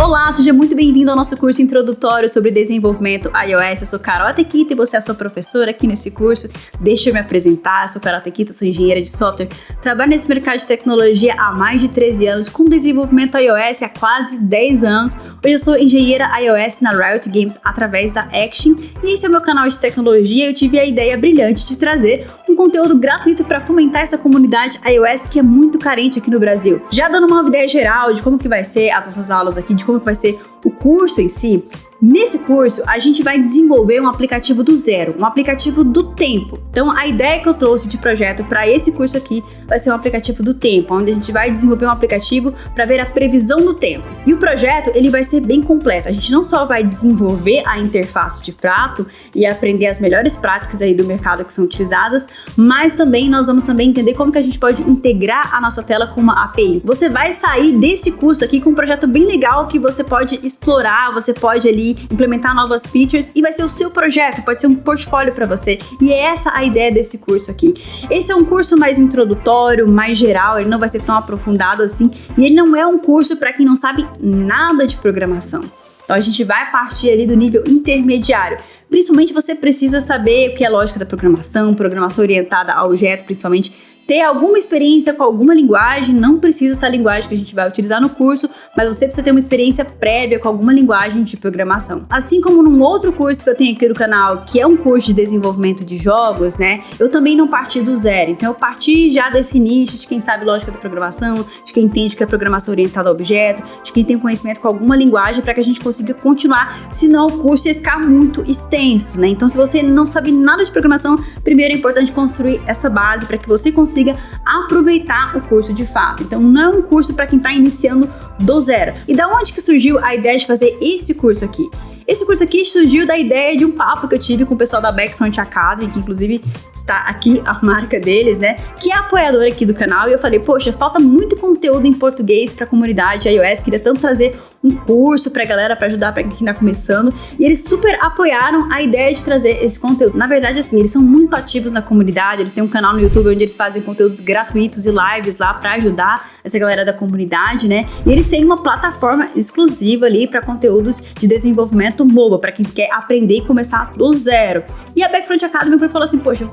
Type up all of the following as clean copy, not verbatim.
Olá, seja muito bem-vindo ao nosso curso introdutório sobre desenvolvimento iOS. Eu sou Carol Tequita e você é a sua professora aqui nesse curso. Deixa eu me apresentar, eu sou Carol Tequita, sou engenheira de software, trabalho nesse mercado de tecnologia há mais de 13 anos, com desenvolvimento iOS há quase 10 anos. Hoje eu sou engenheira iOS na Riot Games através da Action e esse é o meu canal de tecnologia. Eu tive a ideia brilhante de trazer um conteúdo gratuito para fomentar essa comunidade iOS que é muito carente aqui no Brasil. Já dando uma ideia geral de como que vai ser as nossas aulas aqui, de como vai ser o curso em si, nesse curso a gente vai desenvolver um aplicativo do zero, um aplicativo do tempo. Então a ideia que eu trouxe de projeto para esse curso aqui vai ser um aplicativo do tempo, onde a gente vai desenvolver um aplicativo para ver a previsão do tempo. E o projeto ele vai ser bem completo. A gente não só vai desenvolver a interface de prato e aprender as melhores práticas aí do mercado que são utilizadas, mas também nós vamos também entender como que a gente pode integrar a nossa tela com uma API. Você vai sair desse curso aqui com um projeto bem legal que você pode explorar, você pode ali implementar novas features e vai ser o seu projeto, pode ser um portfólio para você. E é essa a ideia desse curso aqui. Esse é um curso mais introdutório, mais geral, ele não vai ser tão aprofundado assim, e ele não é um curso para quem não sabe nada de programação. Então a gente vai partir ali do nível intermediário. Principalmente você precisa saber o que é lógica da programação, programação orientada a objeto, principalmente ter alguma experiência com alguma linguagem, não precisa essa linguagem que a gente vai utilizar no curso, mas você precisa ter uma experiência prévia com alguma linguagem de programação. Assim como num outro curso que eu tenho aqui no canal, que é um curso de desenvolvimento de jogos, né? Eu também não parti do zero, então eu parti já desse nicho de quem sabe lógica da programação, de quem entende que é programação orientada a objeto, de quem tem conhecimento com alguma linguagem para que a gente consiga continuar, senão o curso ia ficar muito extenso, né? Então se você não sabe nada de programação, primeiro é importante construir essa base para que você consiga aproveitar o curso de fato. Então não é um curso para quem está iniciando do zero. E da onde que surgiu a ideia de fazer esse curso aqui? Esse curso aqui surgiu da ideia de um papo que eu tive com o pessoal da Backfront Academy, que inclusive está aqui a marca deles, né? Que é apoiadora aqui do canal. E eu falei, poxa, falta muito conteúdo em português para a comunidade iOS. Queria tanto trazer um curso pra galera, para ajudar pra quem tá começando. E eles super apoiaram a ideia de trazer esse conteúdo. Na verdade, assim, eles são muito ativos na comunidade. Eles têm um canal no YouTube onde eles fazem conteúdos gratuitos e lives lá pra ajudar essa galera da comunidade, né? E eles têm uma plataforma exclusiva ali para conteúdos de desenvolvimento mobile, para quem quer aprender e começar do zero. E a Backfront Academy falou assim, poxa,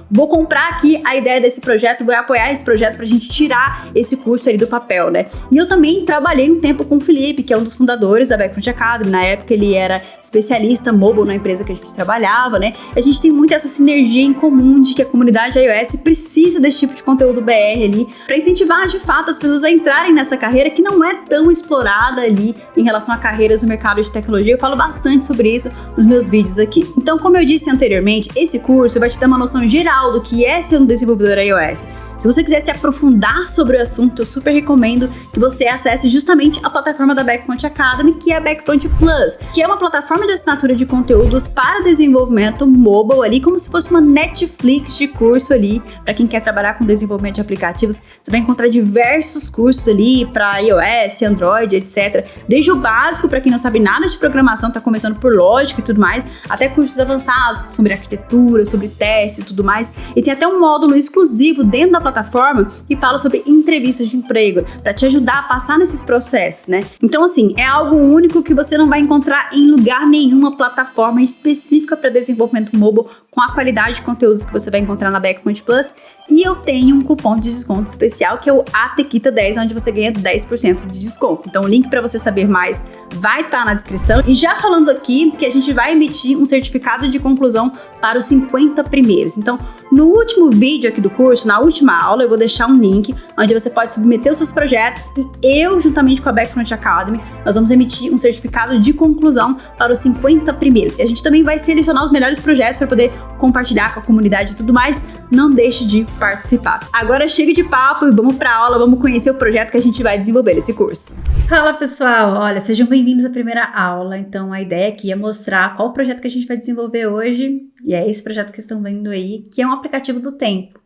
vou comprar aqui a ideia desse projeto, vou apoiar esse projeto pra gente tirar esse curso ali do papel, né? E eu também trabalhei um tempo com o Felipe, que é um dos fundadores da Backfront Academy. Na época ele era especialista mobile na empresa que a gente trabalhava, né? A gente tem muito essa sinergia em comum de que a comunidade iOS precisa desse tipo de conteúdo BR ali para incentivar de fato as pessoas a entrarem nessa carreira que não é tão explorada ali em relação a carreiras no mercado de tecnologia. Eu falo bastante sobre isso nos meus vídeos aqui. Então, como eu disse anteriormente, esse curso vai te dar uma noção geral do que é ser um desenvolvedor iOS. Se você quiser se aprofundar sobre o assunto, eu super recomendo que você acesse justamente a plataforma da Backfront Academy, que é a Backfront Plus, que é uma plataforma de assinatura de conteúdos para desenvolvimento mobile ali, como se fosse uma Netflix de curso ali, para quem quer trabalhar com desenvolvimento de aplicativos. Você vai encontrar diversos cursos ali para iOS, Android, etc. Desde o básico, para quem não sabe nada de programação, tá começando por lógica e tudo mais, até cursos avançados sobre arquitetura, sobre testes e tudo mais. E tem até um módulo exclusivo dentro da plataforma que fala sobre entrevistas de emprego, para te ajudar a passar nesses processos, né? Então, assim, é algo único que você não vai encontrar em lugar nenhum, uma plataforma específica para desenvolvimento mobile com a qualidade de conteúdos que você vai encontrar na Backfront Plus. E eu tenho um cupom de desconto especial que é o ATEQUITA10, onde você ganha 10% de desconto. Então o link para você saber mais vai estar na descrição. E já falando aqui que a gente vai emitir um certificado de conclusão para os 50 primeiros. Então, no último vídeo aqui do curso, na última aula, eu vou deixar um link onde você pode submeter os seus projetos e eu, juntamente com a Backfront Academy, nós vamos emitir um certificado de conclusão para os 50 primeiros. E a gente também vai selecionar os melhores projetos para poder compartilhar com a comunidade e tudo mais. Não deixe de participar. Agora chega de papo e vamos para a aula, vamos conhecer o projeto que a gente vai desenvolver nesse curso. Fala pessoal, olha, sejam bem-vindos à primeira aula. Então a ideia aqui é mostrar qual o projeto que a gente vai desenvolver hoje, e é esse projeto que estão vendo aí, que é um aplicativo do tempo.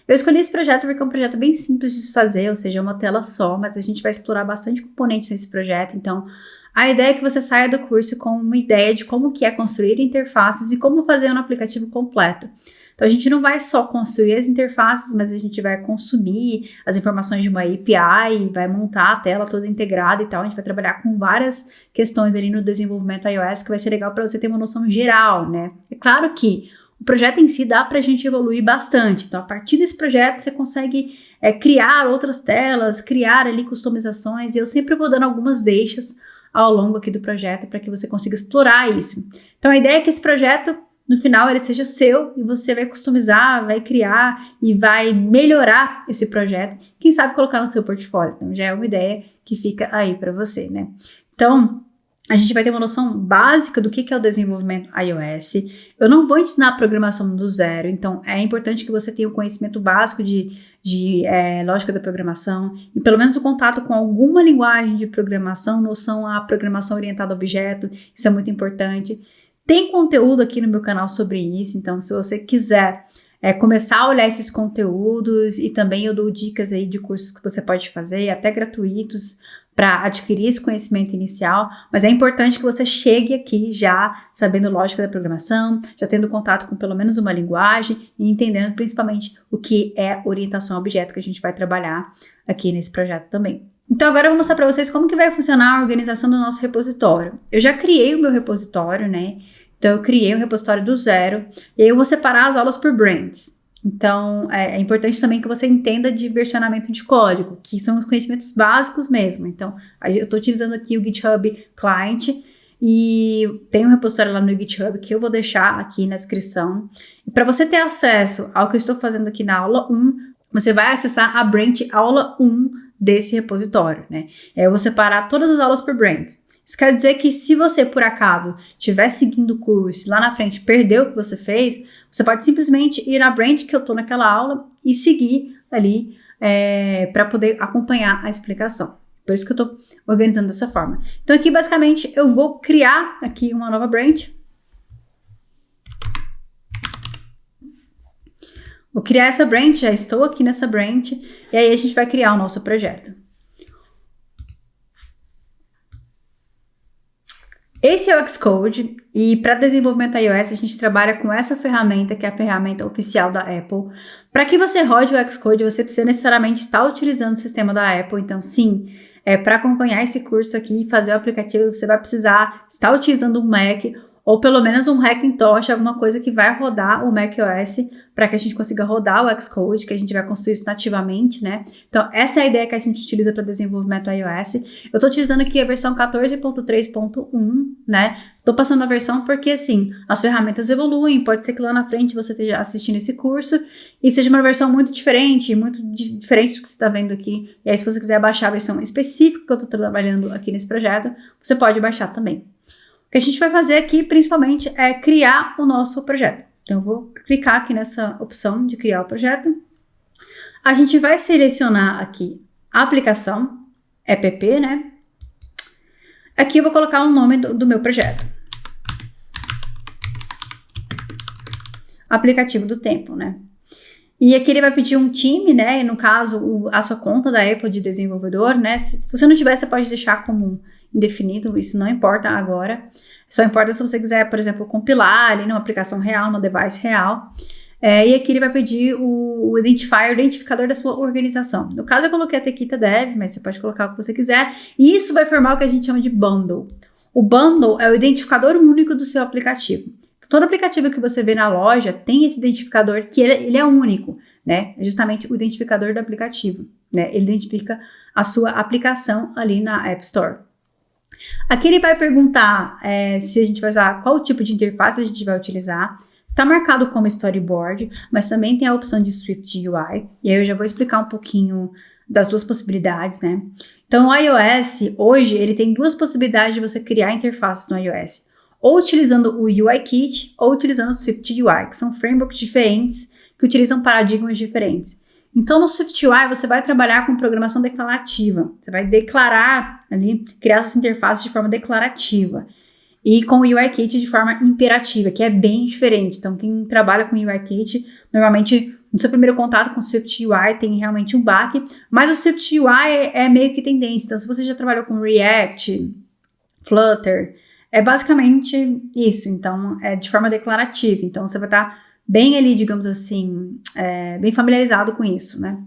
Eu escolhi esse projeto porque é um projeto bem simples de se fazer, ou seja, é uma tela só, mas a gente vai explorar bastante componentes nesse projeto. Então a ideia é que você saia do curso com uma ideia de como que é construir interfaces e como fazer um aplicativo completo. Então, a gente não vai só construir as interfaces, mas a gente vai consumir as informações de uma API, vai montar a tela toda integrada e tal. A gente vai trabalhar com várias questões ali no desenvolvimento iOS, que vai ser legal para você ter uma noção geral, né? É claro que o projeto em si dá para a gente evoluir bastante. Então, a partir desse projeto, você consegue criar outras telas, criar ali customizações, e eu sempre vou dando algumas deixas ao longo aqui do projeto para que você consiga explorar isso. Então, a ideia é que esse projeto, no final, ele seja seu e você vai customizar, vai criar e vai melhorar esse projeto. Quem sabe colocar no seu portfólio. Então, já é uma ideia que fica aí para você, né? Então, a gente vai ter uma noção básica do que é o desenvolvimento iOS. Eu não vou ensinar a programação do zero, então é importante que você tenha um conhecimento básico de lógica da programação e pelo menos o contato com alguma linguagem de programação, noção à programação orientada a objeto, isso é muito importante. Tem conteúdo aqui no meu canal sobre isso, então se você quiser começar a olhar esses conteúdos, e também eu dou dicas aí de cursos que você pode fazer, até gratuitos, para adquirir esse conhecimento inicial, mas é importante que você chegue aqui já sabendo lógica da programação, já tendo contato com pelo menos uma linguagem e entendendo principalmente o que é orientação a objeto que a gente vai trabalhar aqui nesse projeto também. Então agora eu vou mostrar para vocês como que vai funcionar a organização do nosso repositório. Eu já criei o meu repositório, né? Então eu criei um repositório do zero e aí eu vou separar as aulas por brands. Então, é importante também que você entenda de versionamento de código, que são os conhecimentos básicos mesmo. Então, eu estou utilizando aqui o GitHub Client e tem um repositório lá no GitHub que eu vou deixar aqui na descrição. E para você ter acesso ao que eu estou fazendo aqui na aula 1, você vai acessar a branch aula 1 desse repositório, né? Eu vou separar todas as aulas por brands. Isso quer dizer que se você, por acaso, estiver seguindo o curso e lá na frente perdeu o que você fez, você pode simplesmente ir na branch que eu estou naquela aula e seguir ali para poder acompanhar a explicação. Por isso que eu estou organizando dessa forma. Então aqui, basicamente, eu vou criar aqui uma nova branch. Vou criar essa branch, já estou aqui nessa branch, e aí a gente vai criar o nosso projeto. Esse é o Xcode, e para desenvolvimento iOS a gente trabalha com essa ferramenta, que é a ferramenta oficial da Apple. Para que você rode o Xcode, você precisa necessariamente estar utilizando o sistema da Apple. Então, sim, para acompanhar esse curso aqui e fazer o aplicativo, você vai precisar estar utilizando um Mac, ou pelo menos um Hackintosh, alguma coisa que vai rodar o macOS, para que a gente consiga rodar o Xcode, que a gente vai construir isso nativamente, né? Então, essa é a ideia que a gente utiliza para desenvolvimento iOS. Eu estou utilizando aqui a versão 14.3.1, né? Estou passando a versão porque, assim, as ferramentas evoluem, pode ser que lá na frente você esteja assistindo esse curso e seja uma versão muito diferente do que você está vendo aqui. E aí, se você quiser baixar a versão específica que eu estou trabalhando aqui nesse projeto, você pode baixar também. O que a gente vai fazer aqui, principalmente, é criar o nosso projeto. Então, eu vou clicar aqui nessa opção de criar o projeto. A gente vai selecionar aqui a aplicação, app, né? Aqui eu vou colocar o nome do meu projeto. Aplicativo do tempo, né? E aqui ele vai pedir um time, né? E no caso, a sua conta da Apple de desenvolvedor, né? Se você não tiver, você pode deixar como indefinido, isso não importa agora. Só importa se você quiser, por exemplo, compilar ali numa aplicação real, numa device real. E aqui ele vai pedir o identificador da sua organização. No caso, eu coloquei a Tequita Dev, mas você pode colocar o que você quiser. E isso vai formar o que a gente chama de bundle. O bundle é o identificador único do seu aplicativo. Todo aplicativo que você vê na loja tem esse identificador que ele é único, né? É justamente o identificador do aplicativo, né? Ele identifica a sua aplicação ali na App Store. Aqui ele vai perguntar se a gente vai usar, qual tipo de interface a gente vai utilizar. Está marcado como storyboard, mas também tem a opção de Swift UI. E aí eu já vou explicar um pouquinho das duas possibilidades, né? Então o iOS, hoje, ele tem duas possibilidades de você criar interfaces no iOS. Ou utilizando o UIKit, ou utilizando o Swift UI, que são frameworks diferentes, que utilizam paradigmas diferentes. Então, no Swift UI, você vai trabalhar com programação declarativa. Você vai declarar ali, criar suas interfaces de forma declarativa. E com o UIKit de forma imperativa, que é bem diferente. Então, quem trabalha com o UIKit, normalmente, no seu primeiro contato com o Swift UI, tem realmente um baque. Mas o Swift UI é meio que tendência. Então, se você já trabalhou com React, Flutter, é basicamente isso. Então, é de forma declarativa. Então, você vai estar bem ali, digamos assim, bem familiarizado com isso, né?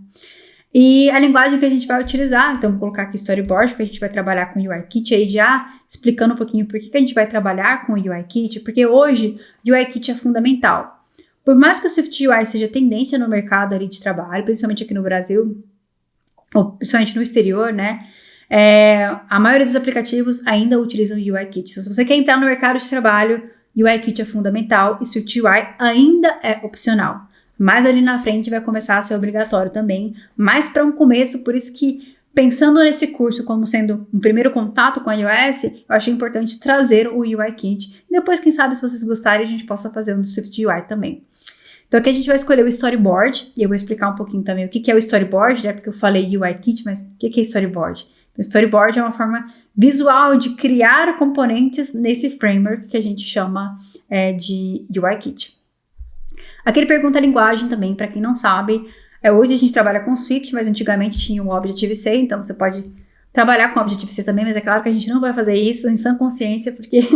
E a linguagem que a gente vai utilizar, então vou colocar aqui Storyboard, porque a gente vai trabalhar com UIKit, aí já explicando um pouquinho por que a gente vai trabalhar com o UIKit, porque hoje o UIKit é fundamental. Por mais que o SwiftUI seja tendência no mercado ali de trabalho, principalmente aqui no Brasil, ou principalmente no exterior, né? A maioria dos aplicativos ainda utilizam o UIKit. Então, se você quer entrar no mercado de trabalho, UIKit é fundamental e SwiftUI ainda é opcional. Mas ali na frente vai começar a ser obrigatório também, mas para um começo, por isso que pensando nesse curso como sendo um primeiro contato com a iOS, eu achei importante trazer o UIKit. E depois, quem sabe, se vocês gostarem, a gente possa fazer um do SwiftUI também. Então aqui a gente vai escolher o Storyboard, e eu vou explicar um pouquinho também o que é o Storyboard, né? Porque eu falei UIKit, mas o que é Storyboard? Então, Storyboard é uma forma visual de criar componentes nesse framework que a gente chama de UIKit. Aqui ele pergunta a linguagem também, para quem não sabe. Hoje a gente trabalha com Swift, mas antigamente tinha o Objective-C, então você pode trabalhar com Objective-C também, mas é claro que a gente não vai fazer isso em sã consciência, porque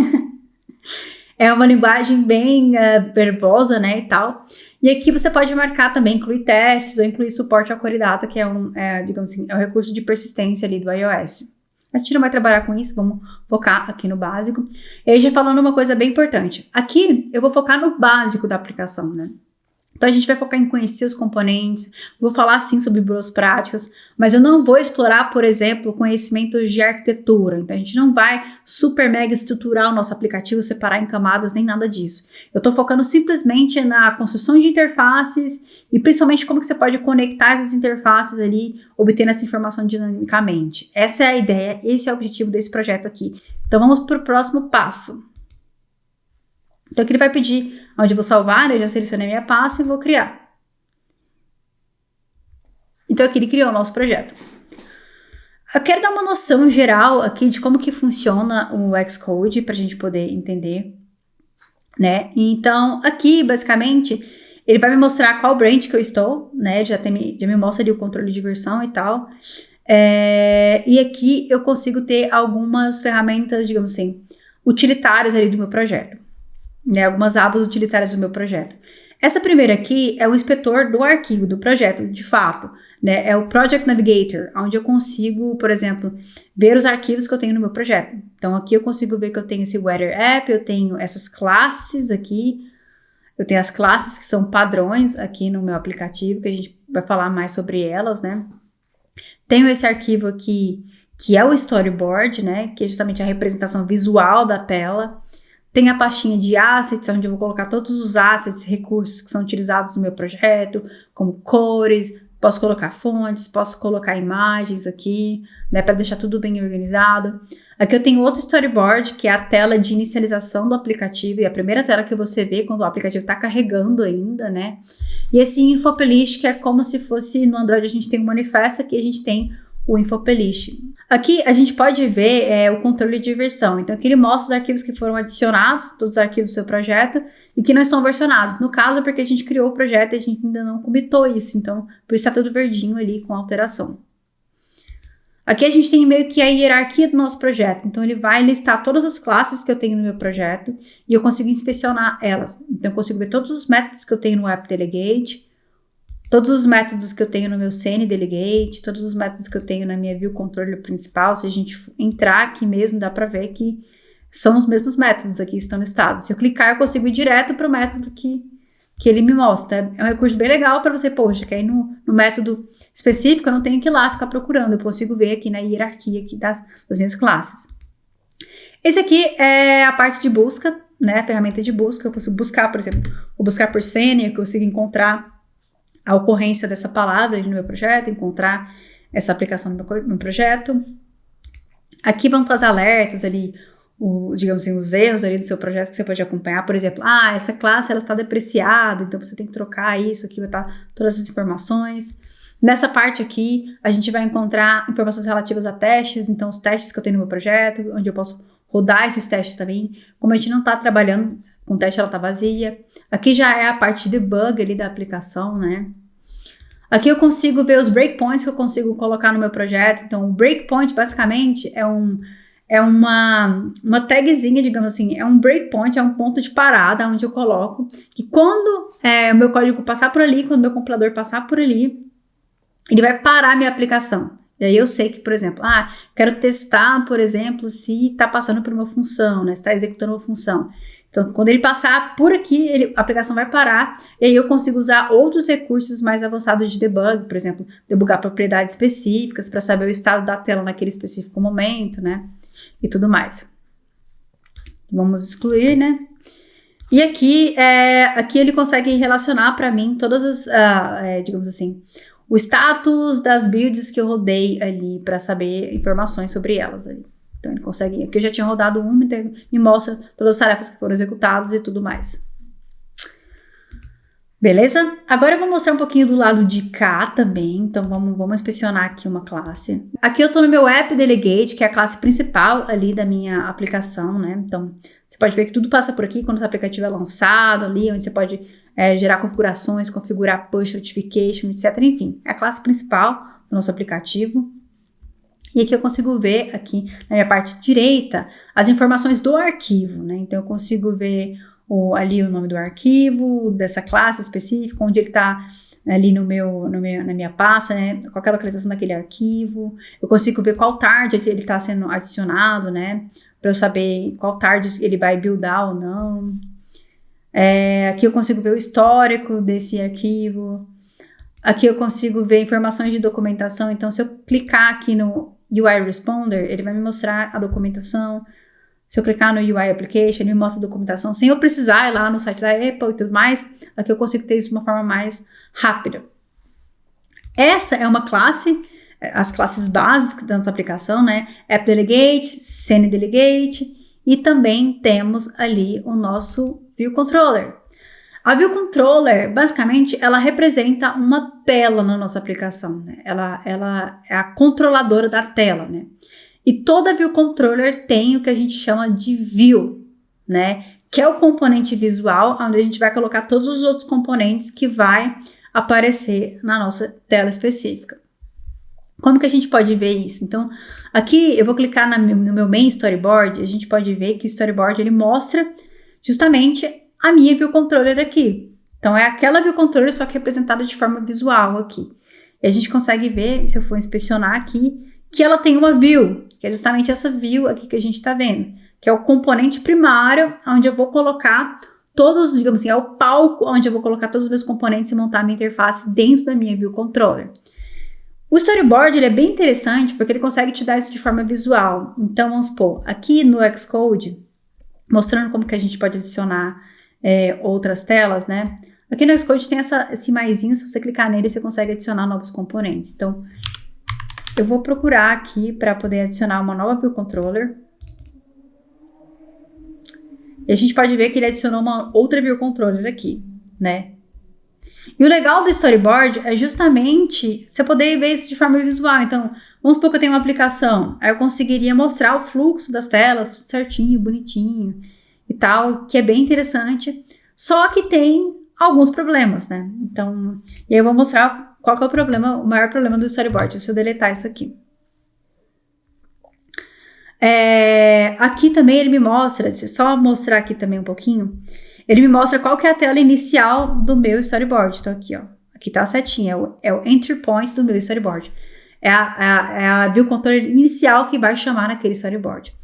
é uma linguagem bem verbosa, né, e tal. E aqui você pode marcar também, incluir testes ou incluir suporte ao Core Data, que digamos assim, é um recurso de persistência ali do iOS. A gente não vai trabalhar com isso, vamos focar aqui no básico. E aí já falando uma coisa bem importante. Aqui eu vou focar no básico da aplicação, né? Então a gente vai focar em conhecer os componentes, vou falar sim sobre boas práticas, mas eu não vou explorar, por exemplo, conhecimentos de arquitetura. Então a gente não vai super mega estruturar o nosso aplicativo, separar em camadas, nem nada disso. Eu estou focando simplesmente na construção de interfaces e principalmente como que você pode conectar essas interfaces ali, obtendo essa informação dinamicamente. Essa é a ideia, esse é o objetivo desse projeto aqui. Então vamos para o próximo passo. Então aqui ele vai pedir onde eu vou salvar, eu já selecionei minha pasta e vou criar. Então aqui ele criou o nosso projeto. Eu quero dar uma noção geral aqui de como que funciona o Xcode para a gente poder entender, né? Então aqui basicamente ele vai me mostrar qual branch que eu estou, né? Já me mostra ali o controle de versão e tal. E aqui eu consigo ter algumas ferramentas, digamos assim, utilitárias ali do meu projeto. Né, algumas abas utilitárias do meu projeto. Essa primeira aqui é o inspetor do arquivo, do projeto, de fato, né, é o Project Navigator, onde eu consigo, por exemplo, ver os arquivos que eu tenho no meu projeto. Então aqui eu consigo ver que eu tenho esse Weather App, eu tenho essas classes aqui, eu tenho as classes que são padrões aqui no meu aplicativo, que a gente vai falar mais sobre elas, né. Tenho esse arquivo aqui, que é o Storyboard, né, que é justamente a representação visual da tela. Tem a pastinha de assets, onde eu vou colocar todos os assets, recursos que são utilizados no meu projeto, como cores, posso colocar fontes, posso colocar imagens aqui, né, para deixar tudo bem organizado. Aqui eu tenho outro storyboard, que é a tela de inicialização do aplicativo, e a primeira tela que você vê quando o aplicativo está carregando ainda, né. E esse InfoPlaylist, que é como se fosse no Android a gente tem um manifesto, aqui a gente tem o InfoPlaylist. Aqui a gente pode ver o controle de versão. Então aqui ele mostra os arquivos que foram adicionados, todos os arquivos do seu projeto, e que não estão versionados. No caso é porque a gente criou o projeto e a gente ainda não commitou isso, então por isso está tudo verdinho ali com alteração. Aqui a gente tem meio que a hierarquia do nosso projeto. Então ele vai listar todas as classes que eu tenho no meu projeto e eu consigo inspecionar elas. Então eu consigo ver todos os métodos que eu tenho no AppDelegate, todos os métodos que eu tenho no meu CNDelegate, todos os métodos que eu tenho na minha view controller principal. Se a gente entrar aqui mesmo, dá para ver que são os mesmos métodos aqui que estão listados. Se eu clicar, eu consigo ir direto para o método que ele me mostra. É um recurso bem legal para você, poxa, que aí no método específico eu não tenho que ir lá ficar procurando. Eu consigo ver aqui na hierarquia aqui das minhas classes. Esse aqui é a parte de busca, né? A ferramenta de busca. Eu posso buscar, por exemplo, vou buscar por senha, eu consigo encontrar a ocorrência dessa palavra ali no meu projeto, encontrar essa aplicação no meu projeto. Aqui vão estar os alertas ali, digamos assim, os erros ali do seu projeto que você pode acompanhar. Por exemplo, essa classe ela está depreciada, então você tem que trocar isso, aqui vai estar todas essas informações. Nessa parte aqui, a gente vai encontrar informações relativas a testes, então os testes que eu tenho no meu projeto, onde eu posso rodar esses testes também. Como a gente não está trabalhando com teste, ela está vazia. Aqui já é a parte de debug ali da aplicação, né? Aqui eu consigo ver os breakpoints que eu consigo colocar no meu projeto. Então, o breakpoint, basicamente, é é uma tagzinha, digamos assim, é um breakpoint, é um ponto de parada onde eu coloco que quando o meu código passar por ali, quando o meu compilador passar por ali, ele vai parar a minha aplicação. E aí eu sei que, por exemplo, quero testar, por exemplo, se está passando por uma função, né? Se está executando uma função. Então, quando ele passar por aqui, a aplicação vai parar, e aí eu consigo usar outros recursos mais avançados de debug, por exemplo, debugar propriedades específicas para saber o estado da tela naquele específico momento, né? E tudo mais. Vamos excluir, né? E aqui ele consegue relacionar para mim todas as, digamos assim, o status das builds que eu rodei ali para saber informações sobre elas ali. Então, ele consegue... Aqui eu já tinha rodado uma, então me mostra todas as tarefas que foram executadas e tudo mais. Beleza? Agora eu vou mostrar um pouquinho do lado de cá também. Então, vamos inspecionar aqui uma classe. Aqui eu estou no meu App Delegate, que é a classe principal ali da minha aplicação, né? Então, você pode ver que tudo passa por aqui quando o aplicativo é lançado ali, onde você pode gerar configurações, configurar push notification, etc. Enfim, é a classe principal do nosso aplicativo. E aqui eu consigo ver, aqui na minha parte direita, as informações do arquivo, né? Então, eu consigo ver ali o nome do arquivo, dessa classe específica, onde ele está ali na minha pasta, né? Qual é a localização daquele arquivo. Eu consigo ver qual target ele está sendo adicionado, né? Para eu saber qual target ele vai buildar ou não. Aqui eu consigo ver o histórico desse arquivo. Aqui eu consigo ver informações de documentação. Então, se eu clicar aqui no UI Responder, ele vai me mostrar a documentação. Se eu clicar no UI Application, ele me mostra a documentação sem eu precisar ir lá no site da Apple e tudo mais. Aqui eu consigo ter isso de uma forma mais rápida. Essa é uma classe, as classes básicas da nossa aplicação, né? App Delegate, Scene Delegate, e também temos ali o nosso View Controller. A View Controller, basicamente, ela representa uma tela na nossa aplicação, né? Ela é a controladora da tela, né? E toda View Controller tem o que a gente chama de View, né? Que é o componente visual, onde a gente vai colocar todos os outros componentes que vai aparecer na nossa tela específica. Como que a gente pode ver isso? Então, aqui eu vou clicar no meu main storyboard, a gente pode ver que o storyboard ele mostra justamente a minha View Controller aqui. Então, é aquela View Controller, só que representada de forma visual aqui. E a gente consegue ver, se eu for inspecionar aqui, que ela tem uma view, que é justamente essa view aqui que a gente está vendo, que é o componente primário, onde eu vou colocar todos, digamos assim, é o palco onde eu vou colocar todos os meus componentes e montar a minha interface dentro da minha View Controller. O storyboard ele é bem interessante porque ele consegue te dar isso de forma visual. Então, vamos supor, aqui no Xcode, mostrando como que a gente pode adicionar outras telas, né? Aqui no Xcode tem esse maisinho, se você clicar nele, você consegue adicionar novos componentes. Então, eu vou procurar aqui para poder adicionar uma nova View Controller. E a gente pode ver que ele adicionou uma outra View Controller aqui, né? E o legal do storyboard é justamente você poder ver isso de forma visual. Então, vamos supor que eu tenho uma aplicação, aí eu conseguiria mostrar o fluxo das telas, tudo certinho, bonitinho e tal, que é bem interessante. Só que tem alguns problemas, né? Então, e aí eu vou mostrar qual que é o maior problema do storyboard, se eu deletar isso aqui. Aqui também ele me mostra, deixa eu só mostrar aqui também um pouquinho, ele me mostra qual que é a tela inicial do meu storyboard. Então aqui, ó, aqui tá a setinha, é o entry point do meu storyboard. É a View Controller inicial que vai chamar naquele storyboard.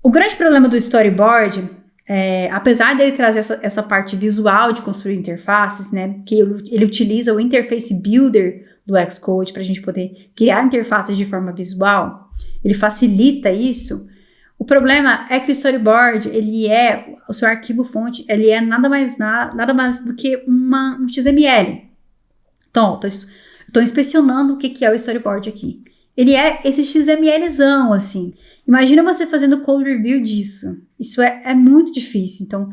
O grande problema do storyboard, apesar dele trazer essa parte visual de construir interfaces, né, que ele utiliza o Interface Builder do Xcode para a gente poder criar interfaces de forma visual, ele facilita isso. O problema é que o storyboard, o seu arquivo fonte, ele é nada mais do que um XML. Então, estou inspecionando o que é o storyboard aqui. Ele é esse XMLzão, assim. Imagina você fazendo code review disso. Isso é muito difícil. Então,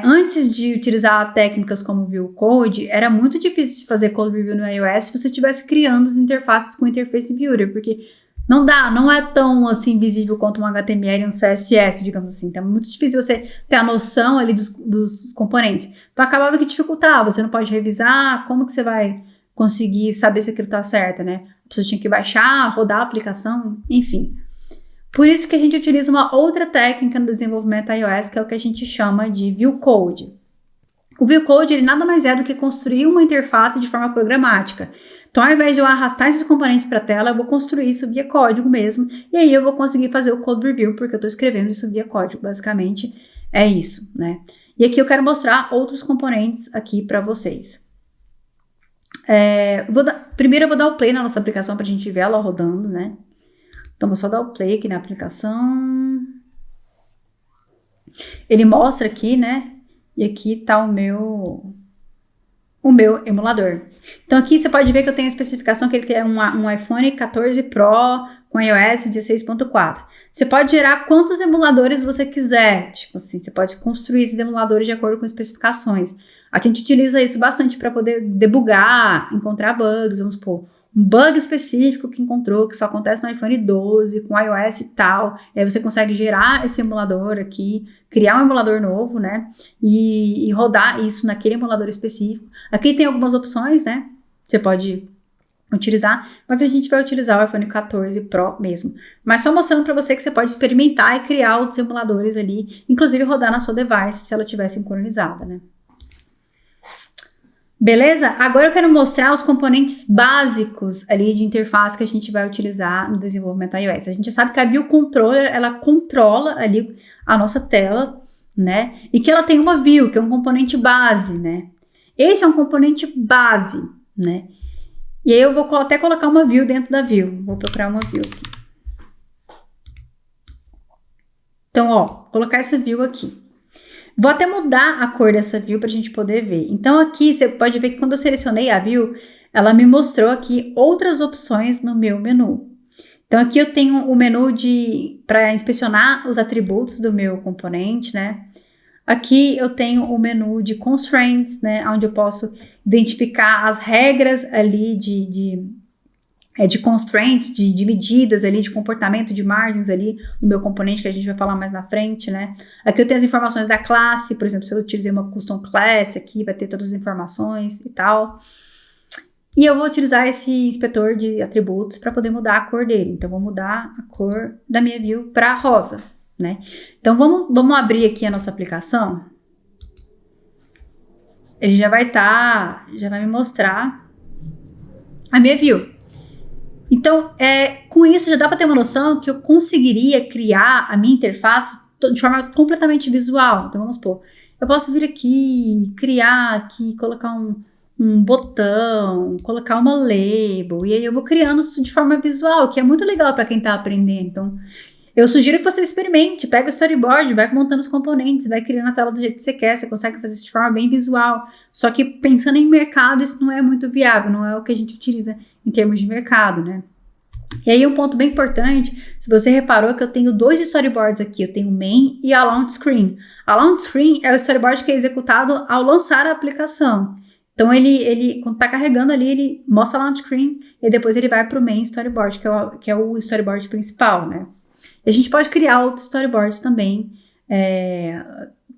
antes de utilizar técnicas como View Code, era muito difícil de fazer code review no iOS se você estivesse criando as interfaces com Interface Builder, porque não é tão assim visível quanto um HTML e um CSS, digamos assim. Então é muito difícil você ter a noção ali dos componentes. Então acabava que dificultava, você não pode revisar, como que você vai conseguir saber se aquilo está certo, né? A pessoa tinha que baixar, rodar a aplicação, enfim. Por isso que a gente utiliza uma outra técnica no desenvolvimento iOS, que é o que a gente chama de View Code. O View Code, ele nada mais é do que construir uma interface de forma programática. Então, ao invés de eu arrastar esses componentes para a tela, eu vou construir isso via código mesmo, e aí eu vou conseguir fazer o code review, porque eu estou escrevendo isso via código, basicamente é isso, né? E aqui eu quero mostrar outros componentes aqui para vocês. Primeiro eu vou dar o play na nossa aplicação para a gente ver ela rodando, né? Então, vou só dar o play aqui na aplicação. Ele mostra aqui, né? E aqui tá o meu emulador. Então, aqui você pode ver que eu tenho a especificação que ele tem um iPhone 14 Pro com iOS 16.4. Você pode gerar quantos emuladores você quiser. Tipo assim, você pode construir esses emuladores de acordo com especificações. A gente utiliza isso bastante para poder debugar, encontrar bugs, vamos supor. Um bug específico que encontrou, que só acontece no iPhone 12, com iOS e tal. E aí você consegue gerar esse emulador aqui, criar um emulador novo, né? E rodar isso naquele emulador específico. Aqui tem algumas opções, né? Você pode utilizar, mas a gente vai utilizar o iPhone 14 Pro mesmo. Mas só mostrando para você que você pode experimentar e criar outros emuladores ali, inclusive rodar na sua device, se ela estiver sincronizada, né? Beleza? Agora eu quero mostrar os componentes básicos ali de interface que a gente vai utilizar no desenvolvimento iOS. A gente sabe que a View Controller, ela controla ali a nossa tela, né? E que ela tem uma View, que é um componente base, né? Esse é um componente base, né? E aí eu vou até colocar uma View dentro da View. Vou procurar uma View aqui. Então, ó, vou colocar essa View aqui. Vou até mudar a cor dessa view para a gente poder ver. Então aqui você pode ver que quando eu selecionei a view, ela me mostrou aqui outras opções no meu menu. Então aqui eu tenho o menu para inspecionar os atributos do meu componente, né? Aqui eu tenho o menu de constraints, né? Onde eu posso identificar as regras ali de constraints, de medidas ali, de comportamento, de margens ali no meu componente, que a gente vai falar mais na frente, né? Aqui eu tenho as informações da classe, por exemplo, se eu utilizei uma custom class aqui, vai ter todas as informações e tal. E eu vou utilizar esse inspetor de atributos para poder mudar a cor dele. Então, vou mudar a cor da minha view para rosa, né? Então, vamos abrir aqui a nossa aplicação. Ele já vai me mostrar a minha view. Então, com isso já dá para ter uma noção que eu conseguiria criar a minha interface de forma completamente visual. Então, vamos supor, eu posso vir aqui, criar aqui, colocar um botão, colocar uma label, e aí eu vou criando isso de forma visual, que é muito legal para quem está aprendendo. Então, eu sugiro que você experimente, pega o storyboard, vai montando os componentes, vai criando a tela do jeito que você quer, você consegue fazer isso de forma bem visual. Só que pensando em mercado, isso não é muito viável, não é o que a gente utiliza em termos de mercado, né? E aí um ponto bem importante, se você reparou que eu tenho dois storyboards aqui, eu tenho o main e a launch screen. A launch screen é o storyboard que é executado ao lançar a aplicação. Então ele quando tá carregando ali, ele mostra a launch screen e depois ele vai para o main storyboard, que é o storyboard principal, né? E a gente pode criar outros storyboards também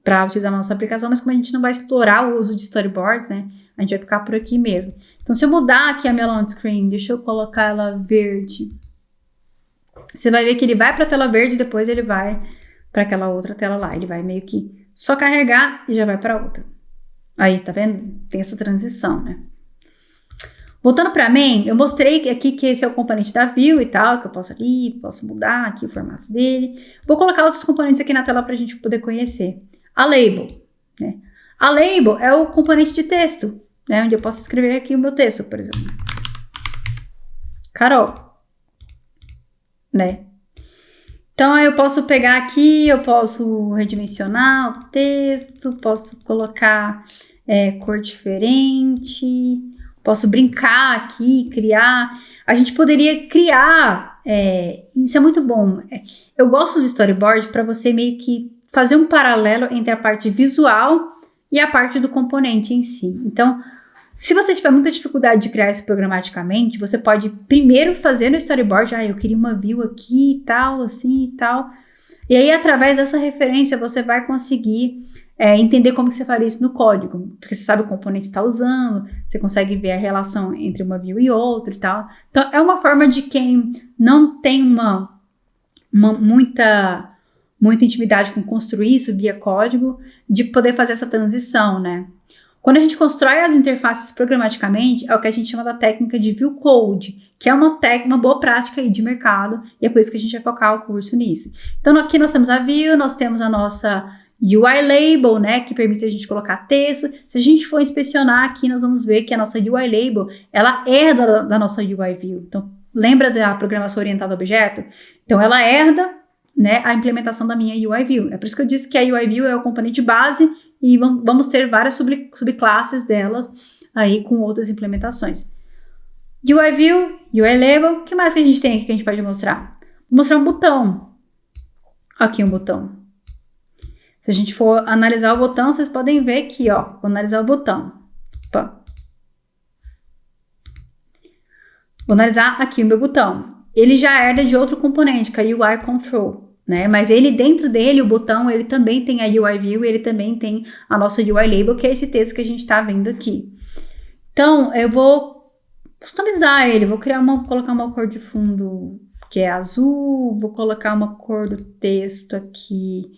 para utilizar na nossa aplicação, mas como a gente não vai explorar o uso de storyboards, né, a gente vai ficar por aqui mesmo. Então, se eu mudar aqui a minha launch screen, deixa eu colocar ela verde, você vai ver que ele vai para a tela verde e depois ele vai para aquela outra tela lá. Ele vai meio que só carregar e já vai para outra. Aí, tá vendo? Tem essa transição, né? Voltando para main, eu mostrei aqui que esse é o componente da view e tal, que eu posso mudar aqui o formato dele. Vou colocar outros componentes aqui na tela para a gente poder conhecer. A label, né? A label é o componente de texto, né? Onde eu posso escrever aqui o meu texto, por exemplo. Carol, né? Então, eu posso pegar aqui, eu posso redimensionar o texto, posso colocar cor diferente, posso brincar aqui, criar. A gente poderia criar, isso é muito bom. Eu gosto do storyboard para você meio que fazer um paralelo entre a parte visual e a parte do componente em si. Então, se você tiver muita dificuldade de criar isso programaticamente, você pode primeiro fazer no storyboard, eu queria uma view aqui e tal, assim e tal. E aí, através dessa referência, você vai conseguir entender como que você faria isso no código, porque você sabe o componente que está usando, você consegue ver a relação entre uma view e outra e tal. Então, é uma forma de quem não tem muita intimidade com construir isso via código, de poder fazer essa transição, né? Quando a gente constrói as interfaces programaticamente, é o que a gente chama da técnica de view code, que é uma boa prática aí de mercado, e é por isso que a gente vai focar o curso nisso. Então, aqui nós temos a view, nós temos a nossa UI label, né, que permite a gente colocar texto. Se a gente for inspecionar aqui, nós vamos ver que a nossa UI label, ela herda da nossa UI view. Então, lembra da programação orientada a objeto? Então, ela herda, né, a implementação da minha UI view. É por isso que eu disse que a UI view é o componente base e vamos ter várias subclasses delas aí com outras implementações. UI view, UI label, o que mais que a gente tem aqui que a gente pode mostrar? Vou mostrar um botão. Aqui um botão. Se a gente for analisar o botão, vocês podem ver aqui, ó. Vou analisar o botão. Opa. Vou analisar aqui o meu botão. Ele já herda de outro componente, que é a UI Control, né? Mas ele, dentro dele, o botão, ele também tem a UI View, ele também tem a nossa UI Label, que é esse texto que a gente está vendo aqui. Então, eu vou customizar ele, vou colocar uma cor de fundo que é azul, vou colocar uma cor do texto aqui,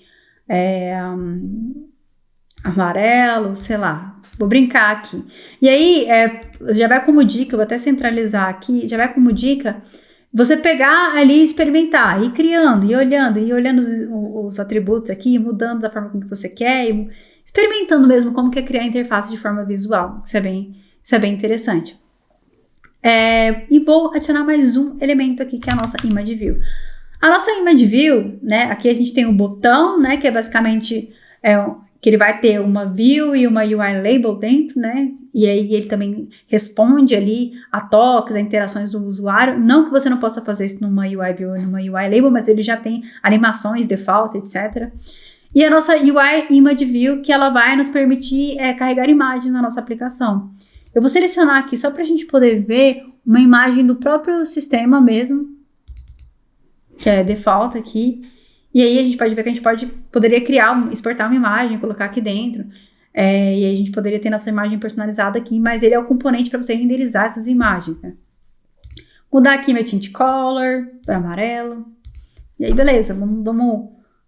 amarelo, sei lá, vou brincar aqui. E aí, já vai como dica, vou até centralizar aqui, já vai como dica você pegar ali e experimentar, ir criando, ir olhando os atributos aqui, mudando da forma como você quer, e experimentando mesmo como que é criar a interface de forma visual. Isso é bem interessante. E vou adicionar mais um elemento aqui, que é a nossa Image View. A nossa Image View, né, aqui a gente tem o botão, né, que é basicamente que ele vai ter uma view e uma UI label dentro, né, e aí ele também responde ali a toques, a interações do usuário. Não que você não possa fazer isso numa UI view ou numa UI label, mas ele já tem animações, default, etc. E a nossa UI Image View, que ela vai nos permitir carregar imagens na nossa aplicação. Eu vou selecionar aqui só para a gente poder ver uma imagem do próprio sistema mesmo, que é default aqui. E aí a gente pode ver que a gente poderia exportar uma imagem, colocar aqui dentro. E aí a gente poderia ter nossa imagem personalizada aqui, mas ele é o componente para você renderizar essas imagens, né? Mudar aqui meu tint color para amarelo. E aí, beleza, vamos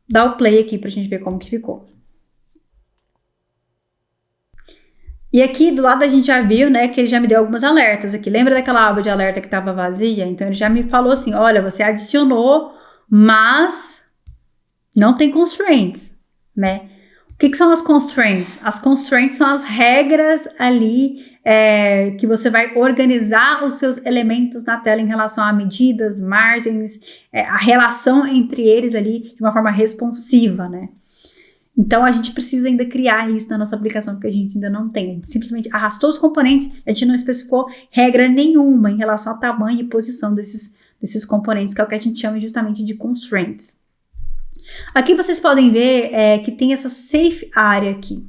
dar o play aqui para a gente ver como que ficou. E aqui do lado a gente já viu, né, que ele já me deu alguns alertas aqui. Lembra daquela aba de alerta que estava vazia? Então ele já me falou assim, olha, você adicionou, mas não tem constraints, né? O que são as constraints? As constraints são as regras ali que você vai organizar os seus elementos na tela em relação a medidas, margens, a relação entre eles ali de uma forma responsiva, né? Então, a gente precisa ainda criar isso na nossa aplicação, porque a gente ainda não tem. A gente simplesmente arrastou os componentes, a gente não especificou regra nenhuma em relação ao tamanho e posição desses componentes, que é o que a gente chama justamente de constraints. Aqui vocês podem ver que tem essa safe area aqui.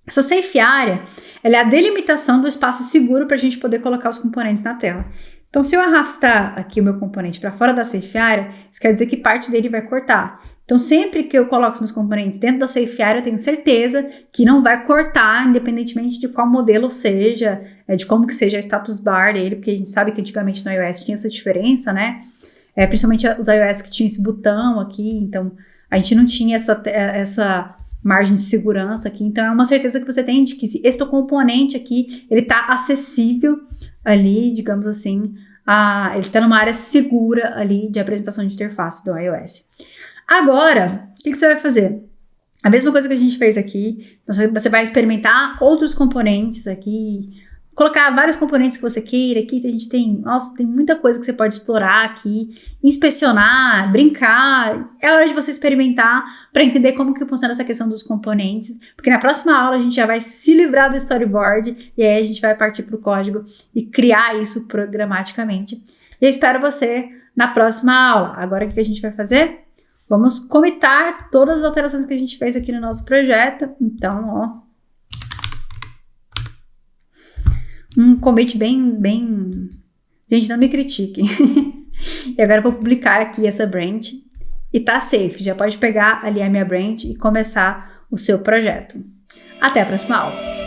Essa safe area, ela é a delimitação do espaço seguro para a gente poder colocar os componentes na tela. Então, se eu arrastar aqui o meu componente para fora da safe area, isso quer dizer que parte dele vai cortar. Então, sempre que eu coloco os meus componentes dentro da safe area, eu tenho certeza que não vai cortar, independentemente de qual modelo seja, de como que seja a status bar dele, porque a gente sabe que antigamente no iOS tinha essa diferença, né? Principalmente os iOS que tinham esse botão aqui, então a gente não tinha essa margem de segurança aqui. Então, é uma certeza que você tem de que se este componente aqui, ele está acessível ali, digamos assim, ele está numa área segura ali de apresentação de interface do iOS. Agora, o que você vai fazer? A mesma coisa que a gente fez aqui, você vai experimentar outros componentes aqui, colocar vários componentes que você queira. Aqui a gente tem muita coisa que você pode explorar aqui, inspecionar, brincar. É hora de você experimentar para entender como que funciona essa questão dos componentes, porque na próxima aula a gente já vai se livrar do storyboard e aí a gente vai partir para o código e criar isso programaticamente. E eu espero você na próxima aula. Agora o que a gente vai fazer? Vamos commitar todas as alterações que a gente fez aqui no nosso projeto. Então, um commit bem... Gente, não me critiquem. E agora eu vou publicar aqui essa branch. E tá safe. Já pode pegar ali a minha branch e começar o seu projeto. Até a próxima aula.